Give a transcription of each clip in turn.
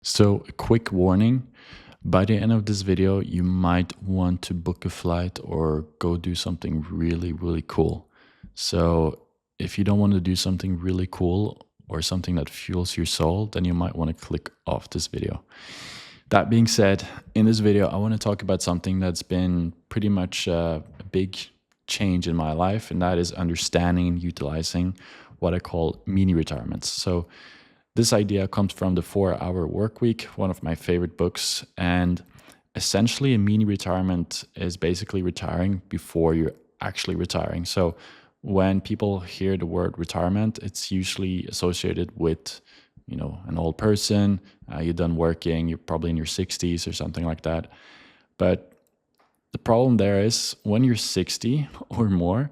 So, a quick warning, by the end of this video, you might want to book a flight or go do something really, really cool. So, if you don't want to do something really cool or something that fuels your soul, then you might want to click off this video. That being said, in this video, I want to talk about something that's been pretty much a big change in my life, and that is understanding and utilizing what I call mini retirements. So, this idea comes from the 4 Hour Work Week, one of my favorite books. And essentially, a mini retirement is basically retiring before you're actually retiring. So when people hear the word retirement, it's usually associated with, an old person. You're done working, you're probably in your 60s or something like that. But the problem there is when you're 60 or more,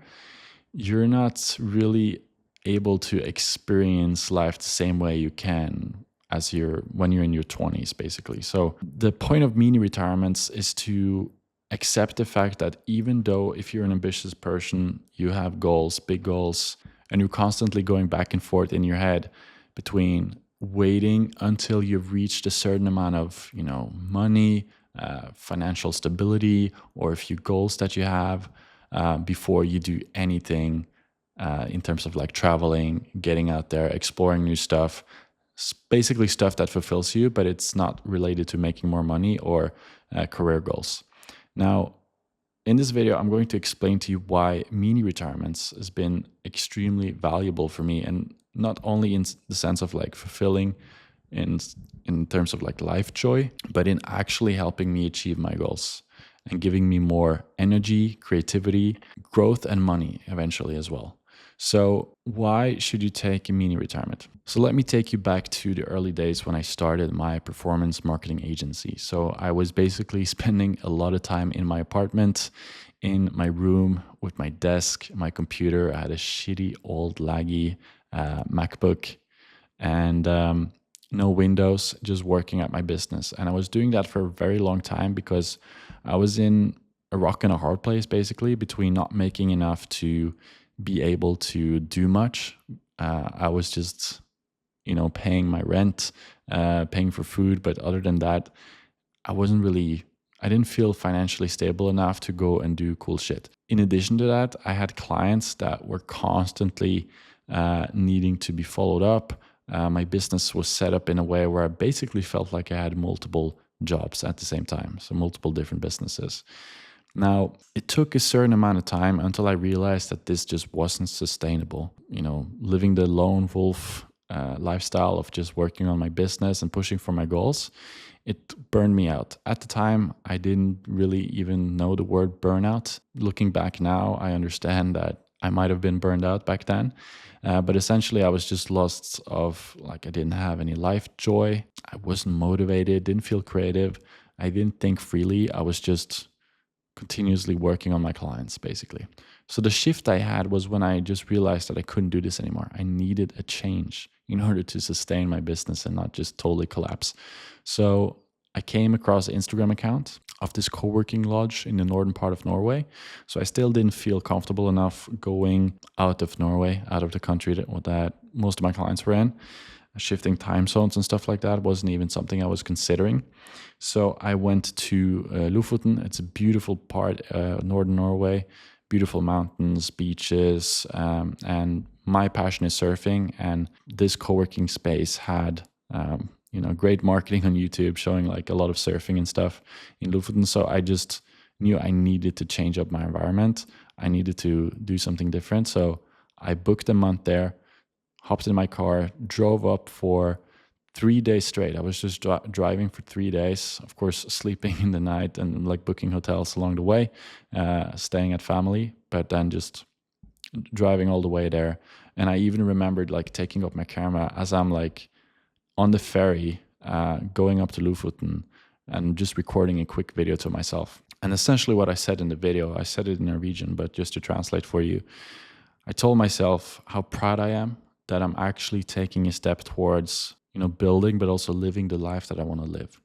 you're not really able to experience life the same way you can as when you're in your 20s, basically. So the point of mini retirements is to accept the fact that even though if you're an ambitious person, you have goals, big goals, and you're constantly going back and forth in your head between waiting until you've reached a certain amount of money, financial stability, or a few goals that you have before you do anything in terms of like traveling, getting out there, exploring new stuff. Basically stuff that fulfills you, but it's not related to making more money or career goals. Now, in this video, I'm going to explain to you why mini retirements has been extremely valuable for me, and not only in the sense of like fulfilling in terms of like life joy, but in actually helping me achieve my goals and giving me more energy, creativity, growth, and money eventually as well. So why should you take a mini retirement? So let me take you back to the early days when I started my performance marketing agency. So I was basically spending a lot of time in my apartment, in my room with my desk, my computer. I had a shitty old laggy MacBook and no windows, just working at my business. And I was doing that for a very long time because I was in a rock and a hard place, basically, between not making enough to be able to do much. I was just, paying my rent, paying for food. But other than that, I didn't feel financially stable enough to go and do cool shit. In addition to that, I had clients that were constantly needing to be followed up. My business was set up in a way where I basically felt like I had multiple jobs at the same time, so multiple different businesses. Now, it took a certain amount of time until I realized that this just wasn't sustainable. Living the lone wolf lifestyle of just working on my business and pushing for my goals, it burned me out. At the time, I didn't really even know the word burnout. Looking back now, I understand that I might have been burned out back then. But essentially, I was just lost of like, I didn't have any life joy. I wasn't motivated, didn't feel creative. I didn't think freely. I was just continuously working on my clients, basically. So the shift I had was when I just realized that I couldn't do this anymore. I needed a change in order to sustain my business and not just totally collapse. So I came across an Instagram account of this co-working lodge in the northern part of Norway. So I still didn't feel comfortable enough going out of Norway, out of the country that most of my clients were in. Shifting time zones and stuff like that wasn't even something I was considering. So I went to Lofoten. It's a beautiful part, northern Norway, beautiful mountains, beaches, and my passion is surfing. And this co-working space had, great marketing on YouTube showing like a lot of surfing and stuff in Lofoten. So I just knew I needed to change up my environment. I needed to do something different. So I booked a month there, hopped in my car, drove up for 3 days straight. I was just driving for 3 days, of course, sleeping in the night and like booking hotels along the way, staying at family, but then just driving all the way there. And I even remembered like taking up my camera as I'm like on the ferry, going up to Lofoten and just recording a quick video to myself. And essentially what I said in the video, I said it in Norwegian, but just to translate for you, I told myself how proud I am that I'm actually taking a step towards, building, but also living the life that I want to live.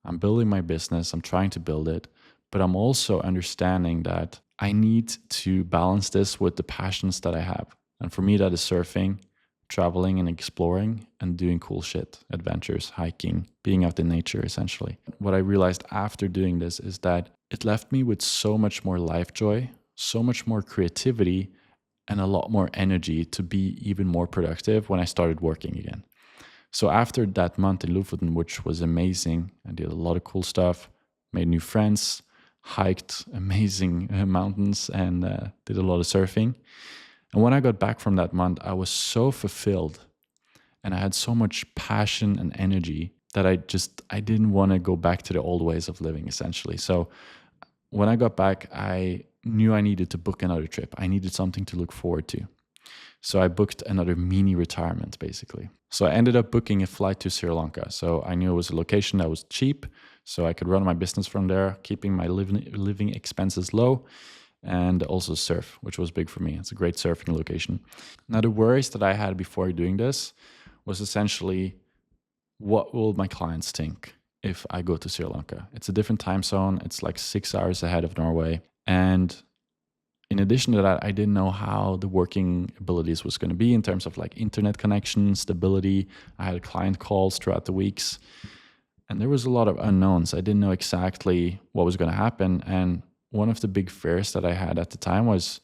I'm building my business, I'm trying to build it, but I'm also understanding that I need to balance this with the passions that I have. And for me, that is surfing. traveling and exploring and doing cool shit, adventures, hiking, being out in nature, essentially. What I realized after doing this is that it left me with so much more life joy, so much more creativity, and a lot more energy to be even more productive when I started working again. So after that month in Lofoten, which was amazing, I did a lot of cool stuff, made new friends, hiked amazing mountains, and did a lot of surfing. And when I got back from that month, I was so fulfilled and I had so much passion and energy that I didn't want to go back to the old ways of living, essentially. So when I got back, I knew I needed to book another trip. I needed something to look forward to. So I booked another mini retirement, basically. So I ended up booking a flight to Sri Lanka. So I knew it was a location that was cheap, so I could run my business from there, keeping my living expenses low, and also surf, which was big for me. It's a great surfing location. Now, the worries that I had before doing this was essentially, what will my clients think if I go to Sri Lanka? It's a different time zone. It's like 6 hours ahead of Norway. And in addition to that, I didn't know how the working abilities was going to be in terms of like internet connection, stability. I had client calls throughout the weeks, and there was a lot of unknowns. I didn't know exactly what was going to happen. And one of the big fears that I had at the time was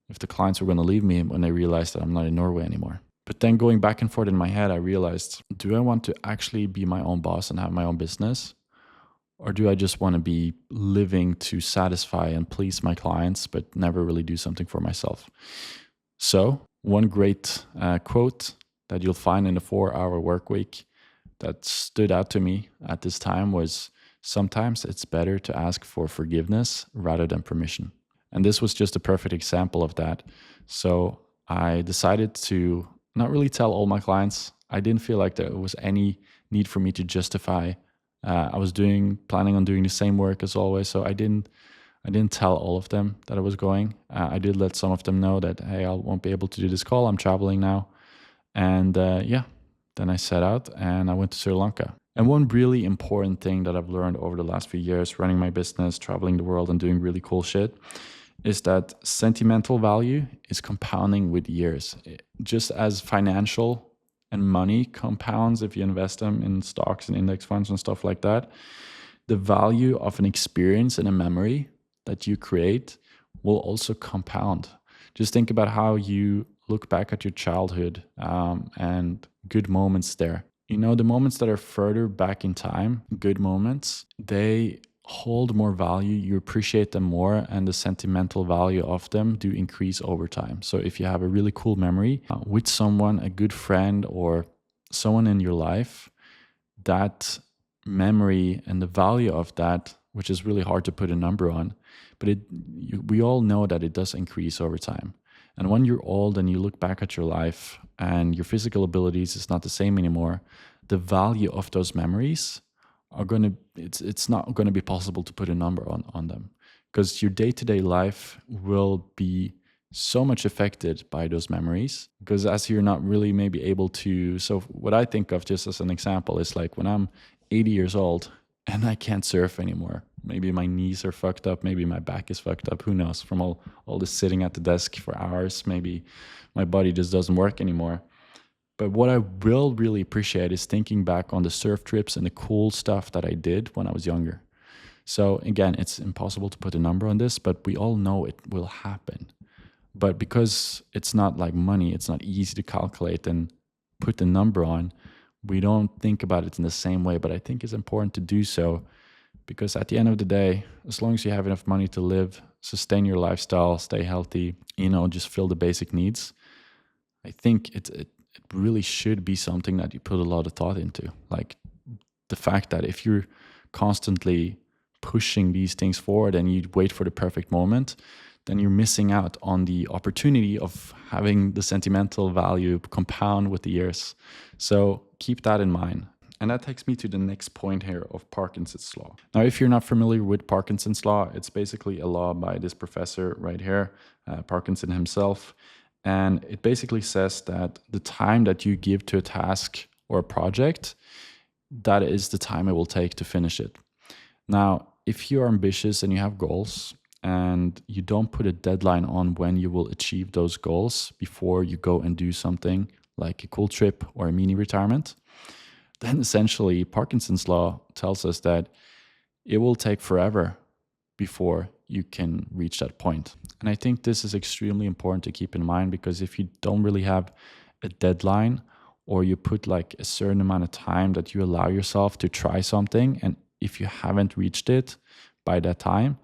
if the clients were going to leave me when they realized that I'm not in Norway anymore. But then going back and forth in my head, I realized, do I want to actually be my own boss and have my own business? Or do I just want to be living to satisfy and please my clients, but never really do something for myself? So one great quote that you'll find in the 4-hour work week that stood out to me at this time was, sometimes it's better to ask for forgiveness rather than permission. And this was just a perfect example of that. So I decided to not really tell all my clients. I didn't feel like there was any need for me to justify. I was planning on doing the same work as always, so I didn't tell all of them that I was going. I did let some of them know that, hey, I won't be able to do this call. I'm traveling now. And then I set out and I went to Sri Lanka. And one really important thing that I've learned over the last few years, running my business, traveling the world and doing really cool shit, is that sentimental value is compounding with years. Just as financial and money compounds if you invest them in stocks and index funds and stuff like that, the value of an experience and a memory that you create will also compound. Just think about how you look back at your childhood and good moments there. You know, the moments that are further back in time, good moments, they hold more value, you appreciate them more, and the sentimental value of them do increase over time. So if you have a really cool memory with someone, a good friend or someone in your life, that memory and the value of that, which is really hard to put a number on, but we all know that it does increase over time. And when you're old and you look back at your life and your physical abilities is not the same anymore, the value of those memories are going to, it's not going to be possible to put a number on them, because your day-to-day life will be so much affected by those memories, because as you're not really maybe able to, so what I think of just as an example is like when I'm 80 years old and I can't surf anymore. Maybe my knees are fucked up, maybe my back is fucked up, who knows, from all this sitting at the desk for hours, maybe my body just doesn't work anymore. But what I will really appreciate is thinking back on the surf trips and the cool stuff that I did when I was younger. So again, it's impossible to put a number on this, but we all know it will happen. But because it's not like money, it's not easy to calculate and put the number on, we don't think about it in the same way. But I think it's important to do so, because at the end of the day, as long as you have enough money to live, sustain your lifestyle, stay healthy, just fill the basic needs, I think it really should be something that you put a lot of thought into. Like the fact that if you're constantly pushing these things forward and you wait for the perfect moment, then you're missing out on the opportunity of having the sentimental value compound with the years. So keep that in mind. And that takes me to the next point here of Parkinson's law. Now, if you're not familiar with Parkinson's law, it's basically a law by this professor right here, Parkinson himself. And it basically says that the time that you give to a task or a project, that is the time it will take to finish it. Now, if you're ambitious and you have goals and you don't put a deadline on when you will achieve those goals before you go and do something, like a cool trip or a mini retirement, then essentially Parkinson's law tells us that it will take forever before you can reach that point. And I think this is extremely important to keep in mind, because if you don't really have a deadline, or you put like a certain amount of time that you allow yourself to try something, and if you haven't reached it by that time,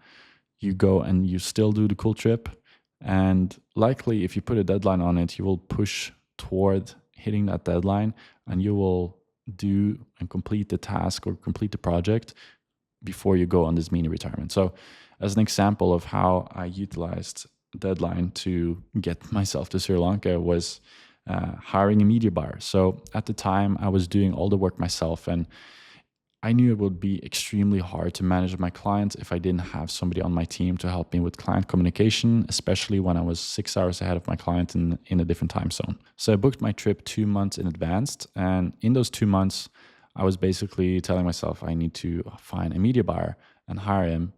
you go and you still do the cool trip. And likely, if you put a deadline on it, you will push toward hitting that deadline, and you will do and complete the task or complete the project before you go on this mini retirement. So, as an example of how I utilized deadline to get myself to Sri Lanka was hiring a media buyer. So at the time, I was doing all the work myself, and I knew it would be extremely hard to manage my clients if I didn't have somebody on my team to help me with client communication, especially when I was 6 hours ahead of my client in a different time zone. So I booked my trip 2 months in advance. And in those 2 months, I was basically telling myself I need to find a media buyer and hire him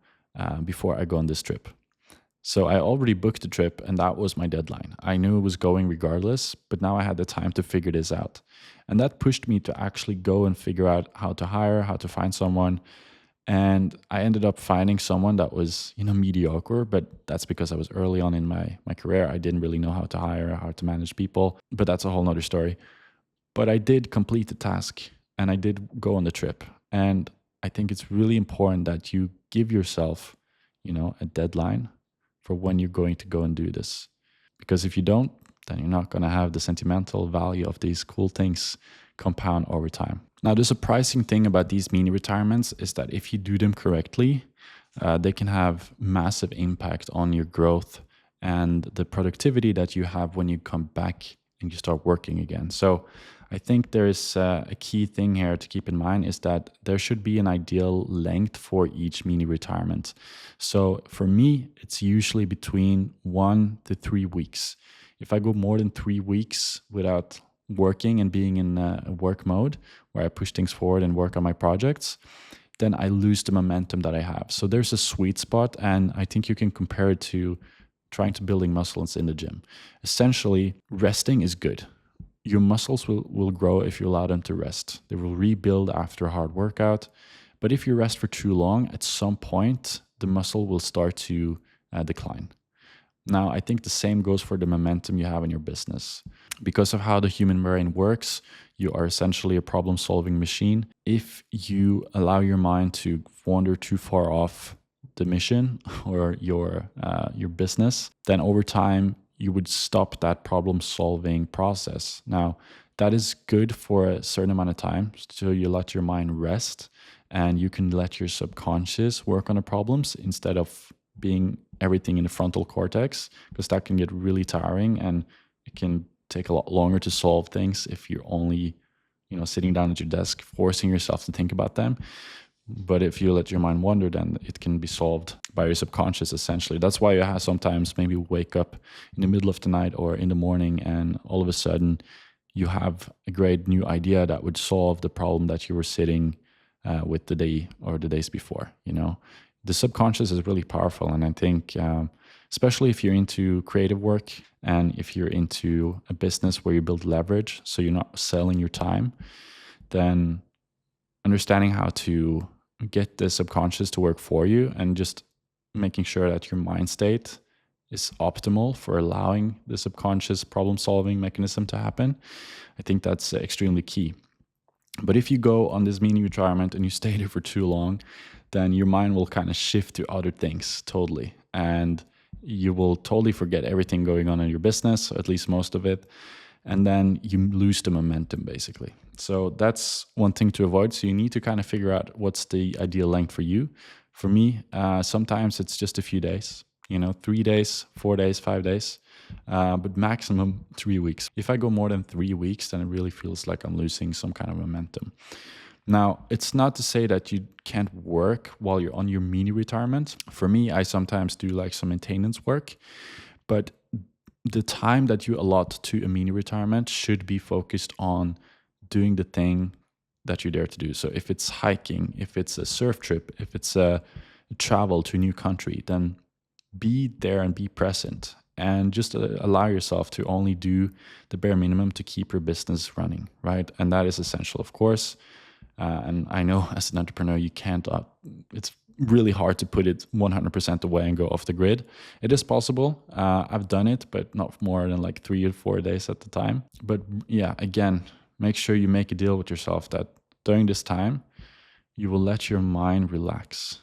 before I go on this trip. So I already booked the trip, and that was my deadline. I knew it was going regardless, but now I had the time to figure this out. And that pushed me to actually go and figure out how to hire, how to find someone. And I ended up finding someone that was, mediocre, but that's because I was early on in my career. I didn't really know how to hire, how to manage people, but that's a whole nother story. But I did complete the task, and I did go on the trip. And I think it's really important that you give yourself, a deadline for when you're going to go and do this. Because if you don't, then you're not going to have the sentimental value of these cool things compound over time. Now, the surprising thing about these mini retirements is that if you do them correctly, they can have massive impact on your growth and the productivity that you have when you come back and you start working again. So I think there is a key thing here to keep in mind, is that there should be an ideal length for each mini retirement. So for me, it's usually between 1 to 3 weeks. If I go more than 3 weeks without working and being in a work mode where I push things forward and work on my projects, then I lose the momentum that I have. So there's a sweet spot, and I think you can compare it to trying to building muscles in the gym. Essentially, resting is good. Your muscles will grow if you allow them to rest. They will rebuild after a hard workout. But if you rest for too long, at some point, the muscle will start to decline. Now, I think the same goes for the momentum you have in your business. Because of how the human brain works, you are essentially a problem-solving machine. If you allow your mind to wander too far off the mission or your business, then over time, you would stop that problem-solving process. Now, that is good for a certain amount of time, so you let your mind rest and you can let your subconscious work on the problems instead of being everything in the frontal cortex, because that can get really tiring and it can take a lot longer to solve things if you're only, sitting down at your desk, forcing yourself to think about them. But if you let your mind wander, then it can be solved by your subconscious, essentially. That's why you have sometimes maybe wake up in the middle of the night or in the morning, and all of a sudden you have a great new idea that would solve the problem that you were sitting with the day or the days before. The subconscious is really powerful. And I think, especially if you're into creative work and if you're into a business where you build leverage, so you're not selling your time, then understanding how to get the subconscious to work for you and just making sure that your mind state is optimal for allowing the subconscious problem-solving mechanism to happen, I think that's extremely key. But if you go on this mini retirement and you stay there for too long, then your mind will kind of shift to other things totally. And you will totally forget everything going on in your business, or at least most of it. And then you lose the momentum, basically. So that's one thing to avoid. So you need to kind of figure out what's the ideal length for you. For me, sometimes it's just a few days, 3 days, 4 days, 5 days, but maximum 3 weeks. If I go more than 3 weeks, then it really feels like I'm losing some kind of momentum. Now, it's not to say that you can't work while you're on your mini retirement. For me, I sometimes do like some maintenance work, but the time that you allot to a mini retirement should be focused on doing the thing that you're there to do. So if it's hiking, if it's a surf trip, if it's a travel to a new country, then be there and be present. and just allow yourself to only do the bare minimum to keep your business running, right? And that is essential, of course. And I know as an entrepreneur, you can't, it's really hard to put it 100% away and go off the grid. It is possible. I've done it, but not more than like 3 or 4 days at the time. But yeah, again, make sure you make a deal with yourself that during this time, you will let your mind relax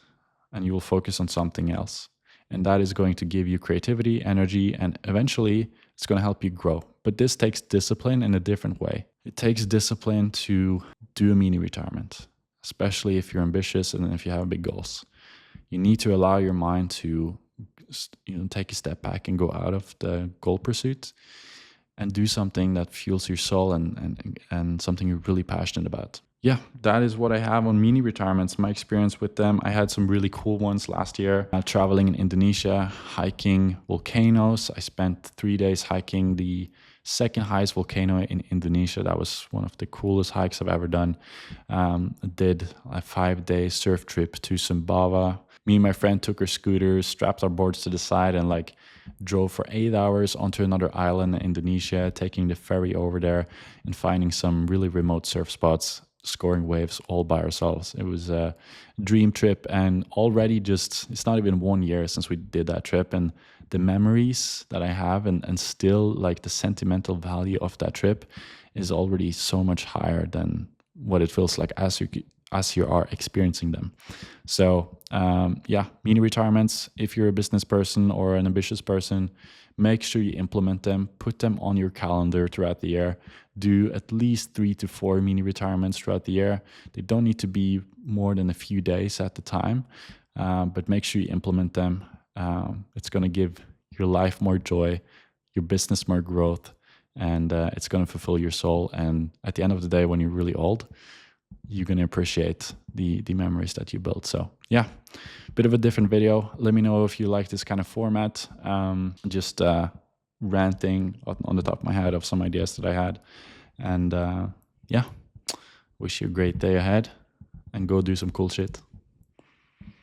and you will focus on something else. And that is going to give you creativity, energy, and eventually it's going to help you grow. But this takes discipline in a different way. It takes discipline to do a mini retirement, especially if you're ambitious and if you have big goals. You need to allow your mind to take a step back and go out of the goal pursuit and do something that fuels your soul and something you're really passionate about. Yeah, that is what I have on mini retirements, my experience with them. I had some really cool ones last year, traveling in Indonesia, hiking volcanoes. I spent 3 days hiking the second highest volcano in Indonesia. That was one of the coolest hikes I've ever done. Did a 5-day surf trip to Sumbawa. Me and my friend took our scooters, strapped our boards to the side, and drove for 8 hours onto another island in Indonesia, taking the ferry over there and finding some really remote surf spots, scoring waves all by ourselves. It was a dream trip, and already it's not even 1 year since we did that trip, and the memories that I have and still the sentimental value of that trip is already so much higher than what it feels like as you are experiencing them. So yeah, mini retirements, if you're a business person or an ambitious person, make sure you implement them, put them on your calendar throughout the year. Do at least 3 to 4 mini retirements throughout the year. They don't need to be more than a few days at the time, but make sure you implement them. It's going to give your life more joy, your business more growth, and it's going to fulfill your soul. And at the end of the day, when you're really old, you're going to appreciate the memories that you built. So yeah, bit of a different video. Let me know if you like this kind of format. Just ranting on the top of my head of some ideas that I had. And yeah, wish you a great day ahead and go do some cool shit.